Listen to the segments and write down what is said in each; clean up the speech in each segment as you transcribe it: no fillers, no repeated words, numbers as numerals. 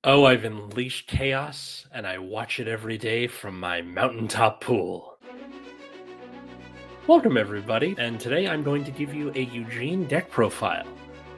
Oh, I've unleashed chaos, and I watch it every day from my mountaintop pool. Welcome, everybody, and today I'm going to give you a Eugene deck profile.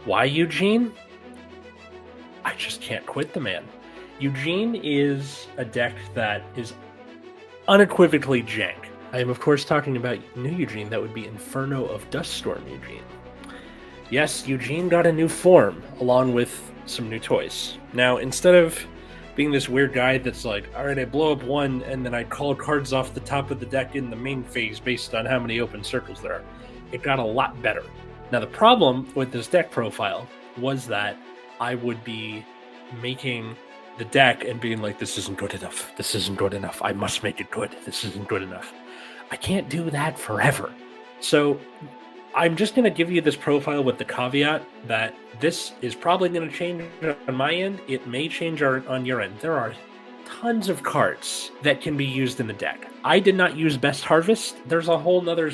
Why Eugene? I just can't quit the man. Eugene is a deck that is unequivocally jank. I am, of course, talking about new Eugene. That would be Inferno of Duststorm Eugene. Yes, Eugene got a new form, along with some new toys. Now, instead of being this weird guy that's like, alright, I blow up one, and then I call cards off the top of the deck in the main phase based on how many open circles there are, it got a lot better. Now, the problem with this deck profile was that I would be making the deck and being like, this isn't good enough, this isn't good enough, I must make it good, this isn't good enough. I can't do that forever. So I'm just going to give you this profile with the caveat that this is probably going to change on my end. It may change on your end. There are tons of cards that can be used in the deck. I did not use Best Harvest. There's a whole nother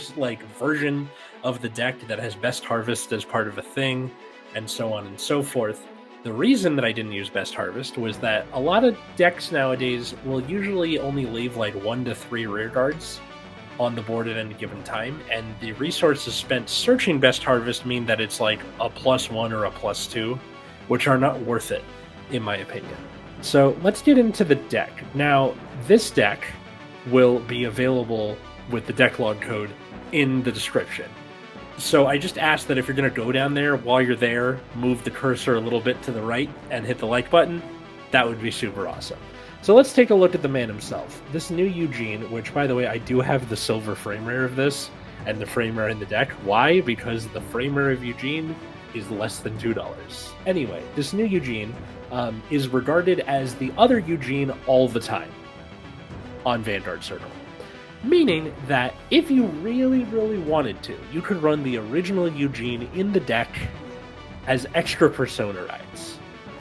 version of the deck that has Best Harvest as part of a thing, and so on and so forth. The reason that I didn't use Best Harvest was that a lot of decks nowadays will usually only leave like 1 to 3 rear guards on the board at any given time, and the resources spent searching Best Harvest mean that it's like a +1 or a +2, which are not worth it, in my opinion. So let's get into the deck. Now, this deck will be available with the deck log code in the description. So I just ask that if you're going to go down there, while you're there, move the cursor a little bit to the right and hit the like button. That would be super awesome. So let's take a look at the man himself. This new Eugene, which, by the way, I do have the silver frame rare of this, and the frame rare in the deck. Why? Because the frame rare of Eugene is less than $2. Anyway, this new Eugene is regarded as the other Eugene all the time on Vanguard Circle. Meaning that if you really, really wanted to, you could run the original Eugene in the deck as extra persona rides.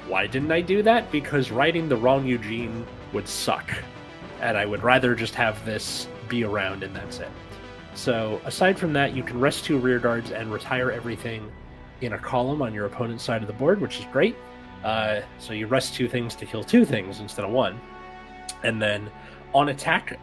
Why didn't I do that? Because writing the wrong Eugene would suck, and I would rather just have this be around and that's it. So aside from that, you can rest 2 rear guards and retire everything in a column on your opponent's side of the board, which is great. So you rest 2 things to kill 2 things instead of 1. And then on attack,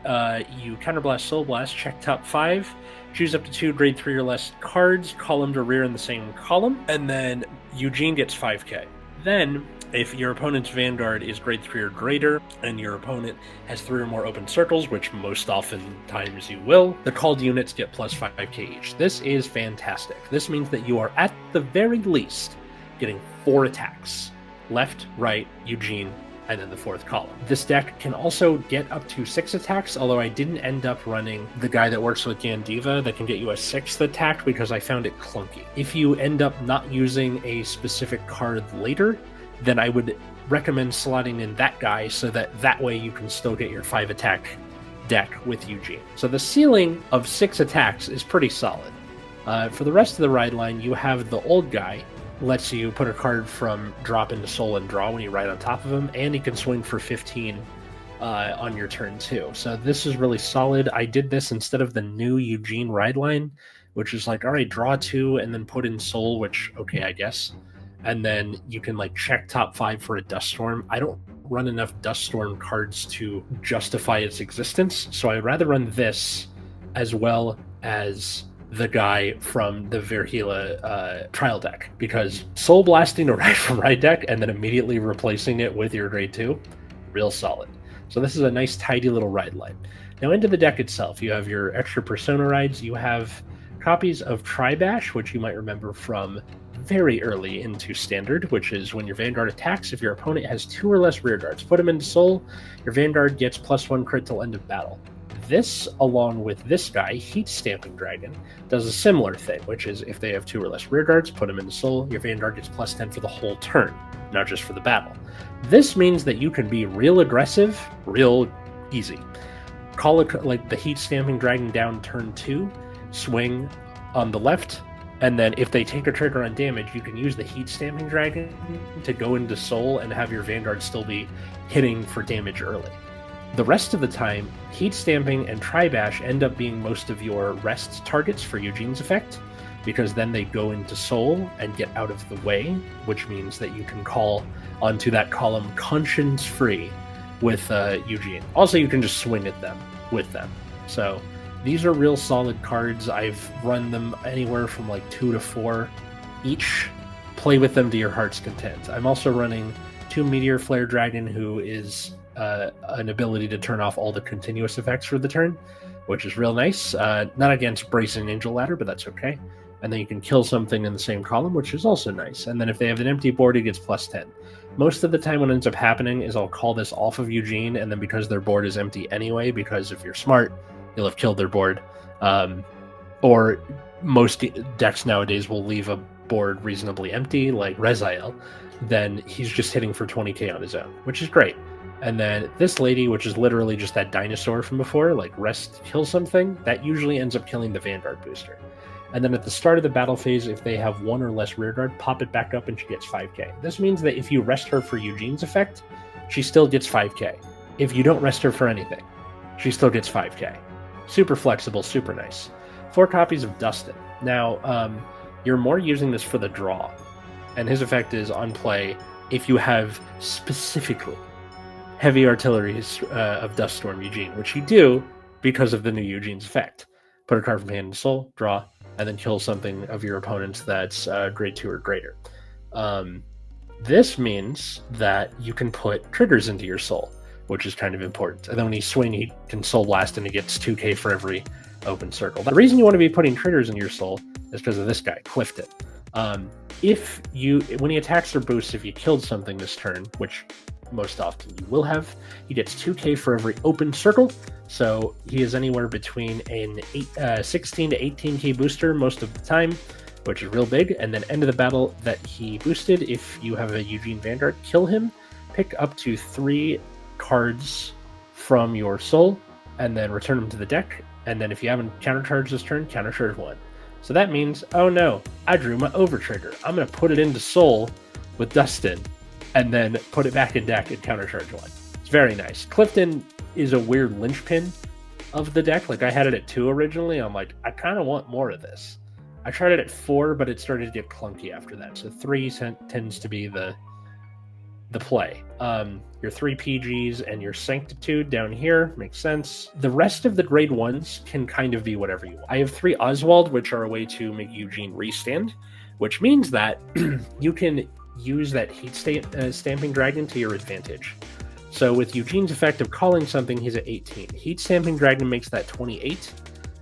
you counterblast, soul blast, check top 5, choose up to 2 grade 3 or less cards, column to rear in the same column, and then Eugene gets 5k. Then, if your opponent's Vanguard is grade 3 or greater, and your opponent has 3 or more open circles, which most often times you will, the called units get plus 5k each. This is fantastic. This means that you are at the very least getting 4 attacks. Left, right, Eugene, and then the 4th column. This deck can also get up to 6 attacks, although I didn't end up running the guy that works with Gandiva that can get you a 6th attack because I found it clunky. If you end up not using a specific card later, then I would recommend slotting in that guy so that way you can still get your 5 attack deck with Eugene. So the ceiling of 6 attacks is pretty solid. For the rest of the ride line, you have the old guy, lets you put a card from drop into soul and draw when you ride on top of him, and he can swing for 15 on your turn too. So this is really solid. I did this instead of the new Eugene ride line, which is like, all right, draw 2 and then put in soul, which, okay, I guess. And then you can like check top 5 for a Duststorm. I don't run enough Duststorm cards to justify its existence, so I'd rather run this as well as the guy from the Verhila trial deck, because soul blasting a ride from ride deck and then immediately replacing it with your grade 2, real solid. So this is a nice tidy little ride line. Now into the deck itself, you have your extra persona rides. You have copies of Tribash, which you might remember from very early into Standard, which is when your Vanguard attacks, if your opponent has 2 or less rear guards, put them into soul, your Vanguard gets +1 crit till end of battle. This, along with this guy, Heat Stamping Dragon, does a similar thing, which is if they have 2 or less rear guards, put them into soul, your Vanguard gets +10 for the whole turn, not just for the battle. This means that you can be real aggressive, real easy. Call it like the Heat Stamping Dragon down turn 2, swing on the left, and then if they take a trigger on damage, you can use the Heat Stamping Dragon to go into soul and have your Vanguard still be hitting for damage early. The rest of the time, Heat Stamping and Tribash end up being most of your rest targets for Eugene's effect, because then they go into soul and get out of the way, which means that you can call onto that column conscience free with Eugene. Also, you can just swing at them with them. So these are real solid cards. I've run them anywhere from like 2 to 4 each. Play with them to your heart's content. I'm also running 2 Meteor Flare Dragon, who is an ability to turn off all the continuous effects for the turn, which is real nice. Not against Brace and Angel Ladder, but that's okay. And then you can kill something in the same column, which is also nice. And then if they have an empty board, it gets +10. Most of the time what ends up happening is I'll call this off of Eugene, and then because their board is empty anyway, because if you're smart, you'll have killed their board. Or most decks nowadays will leave a board reasonably empty, like Rezael, then he's just hitting for 20k on his own, which is great. And then this lady, which is literally just that dinosaur from before, like rest, kill something, that usually ends up killing the Vanguard booster. And then at the start of the battle phase, if they have 1 or less rear guard, pop it back up and she gets 5k. This means that if you rest her for Eugene's effect, she still gets 5k. If you don't rest her for anything, she still gets 5k. Super flexible, super nice. 4 copies of Dustin. Now, you're more using this for the draw, and his effect is on play if you have specifically heavy artillery of Duststorm Eugene, which you do because of the new Eugene's effect. Put a card from hand to soul, draw, and then kill something of your opponent's that's grade 2 or greater. This means that you can put triggers into your soul, which is kind of important. And then when he swing, he can soul blast and he gets 2k for every open circle. The reason you want to be putting triggers in your soul is because of this guy, Clifton. When he attacks or boosts, if you killed something this turn, which most often you will have, he gets 2k for every open circle. So he is anywhere between an 16 to 18k booster most of the time, which is real big. And then end of the battle that he boosted, if you have a Eugene Vanguard, kill him, pick up to 3 cards from your soul, and then return them to the deck. And then if you haven't countercharged this turn, countercharge 1. So that means, oh no, I drew my over trigger. I'm going to put it into soul with Dustin, and then put it back in deck and countercharge 1. It's very nice. Clifton is a weird linchpin of the deck. Like, I had it at 2 originally. I'm like, I kind of want more of this. I tried it at 4, but it started to get clunky after that. So 3 tends to be the play. Your 3 PGs and your Sanctitude down here makes sense. The rest of the grade 1s can kind of be whatever you want. I have 3 Oswald, which are a way to make Eugene restand, which means that you can use that heat stamping dragon to your advantage. So with Eugene's effect of calling something, he's at 18. Heat stamping dragon makes that 28,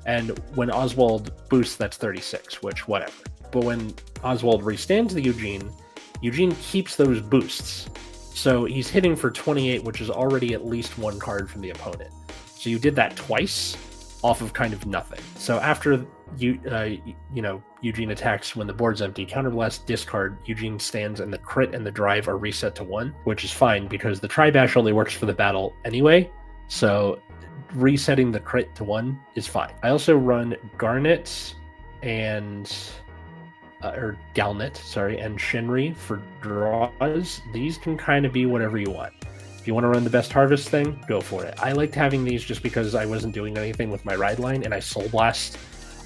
and when Oswald boosts, that's 36, which whatever. But when Oswald restands the Eugene keeps those boosts. So he's hitting for 28, which is already at least 1 card from the opponent. So you did that twice off of kind of nothing. So after Eugene attacks when the board's empty, counterblast, discard, Eugene stands, and the crit and the drive are reset to 1, which is fine because the Tribash only works for the battle anyway. So resetting the crit to 1 is fine. I also run Garnet and Galnet, and Shinri for draws. These can kind of be whatever you want. If you want to run the best harvest thing, go for it. I liked having these just because I wasn't doing anything with my ride line, and I soul blast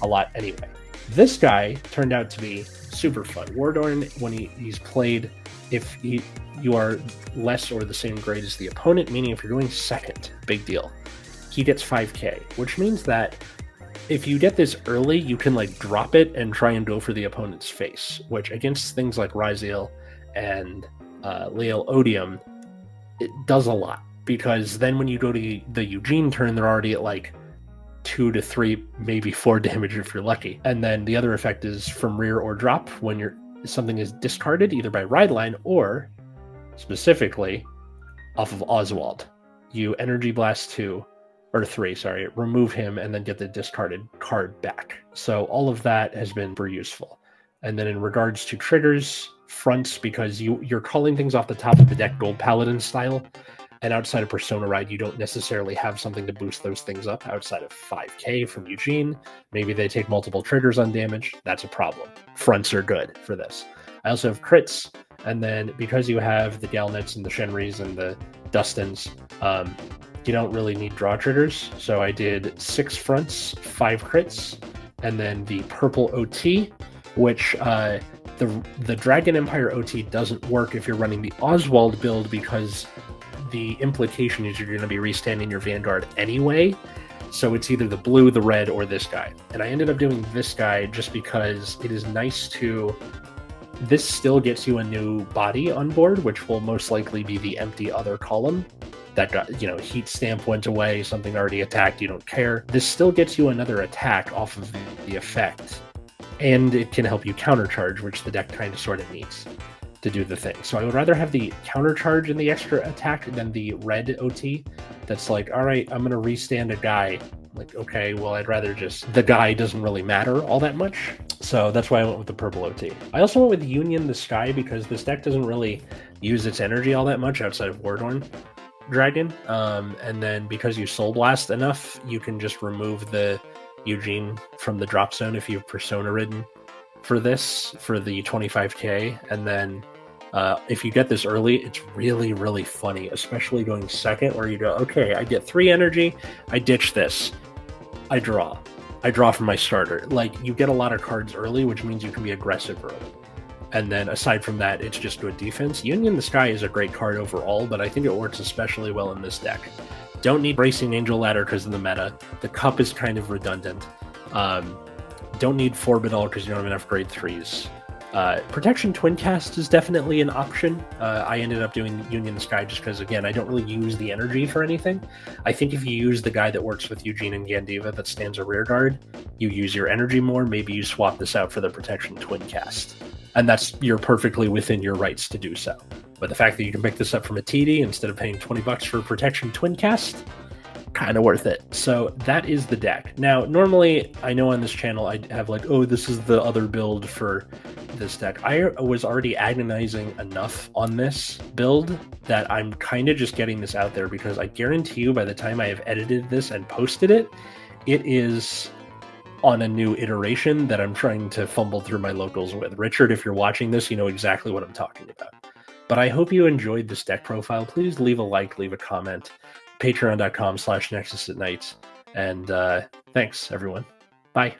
a lot anyway. This guy turned out to be super fun. Wardorn, when he's played, if you are less or the same grade as the opponent, meaning if you're going second, big deal, he gets 5k, which means that if you get this early, you can like drop it and try and go for the opponent's face, which against things like Ryziel and Leal Odium, it does a lot, because then when you go to the Eugene turn, they're already at like 2 to 3, maybe 4 damage if you're lucky. And then the other effect is from rear or drop when something is discarded either by ride line or specifically off of Oswald. You energy blast 2 or 3, remove him and then get the discarded card back. So all of that has been very useful. And then in regards to triggers, fronts, because you're calling things off the top of the deck Gold Paladin style, and outside of Persona Ride, you don't necessarily have something to boost those things up outside of 5k from Eugene. Maybe they take multiple triggers on damage. That's a problem. Fronts are good for this. I also have crits, and then because you have the Galnets and the Shenris and the Dustins, you don't really need draw triggers. So I did 6 fronts, 5 crits, and then the purple OT, which the Dragon Empire OT doesn't work if you're running the Oswald build, because the implication is you're going to be restanding your Vanguard anyway. So it's either the blue, the red, or this guy. And I ended up doing this guy just because it is nice to... This still gets you a new body on board, which will most likely be the empty other column. That got, heat stamp went away, something already attacked, you don't care. This still gets you another attack off of the effect. And it can help you countercharge, which the deck kind of sort of needs to do the thing. So I would rather have the countercharge and the extra attack than the red OT that's like, all right, I'm going to restand a guy. Like, okay, well, I'd rather just... The guy doesn't really matter all that much. So that's why I went with the purple OT. I also went with Union the Sky because this deck doesn't really use its energy all that much outside of Wardorn Dragon. And then because you Soul Blast enough, you can just remove the Eugene from the drop zone if you've Persona ridden for this, for the 25k. And then if you get this early, it's really, really funny, especially going second, where you go, okay, I get 3 energy, I ditch this, I draw from my starter. Like, you get a lot of cards early, which means you can be aggressive early. And then aside from that, it's just good defense. Union the Sky is a great card overall, but I think it works especially well in this deck. Don't need Bracing Angel Ladder because of the meta. The Cup is kind of redundant. Don't need Forbidal because you don't have enough grade 3s. Protection Twincast is definitely an option. I ended up doing Union the Sky just because, again, I don't really use the energy for anything. I think if you use the guy that works with Eugene and Gandiva that stands a rear guard, you use your energy more. Maybe you swap this out for the Protection Twincast. And you're perfectly within your rights to do so. But the fact that you can pick this up from a TD instead of paying $20 for Protection Twincast, kind of worth it. So that is the deck. Now, normally, I know on this channel I have like, oh, this is the other build for this deck. I was already agonizing enough on this build that I'm kind of just getting this out there because I guarantee you by the time I have edited this and posted it, it is on a new iteration that I'm trying to fumble through my locals with. Richard, if you're watching this, you know exactly what I'm talking about. But I hope you enjoyed this deck profile. Please leave a like, leave a comment. Patreon.com/Nexus at night. And thanks, everyone. Bye.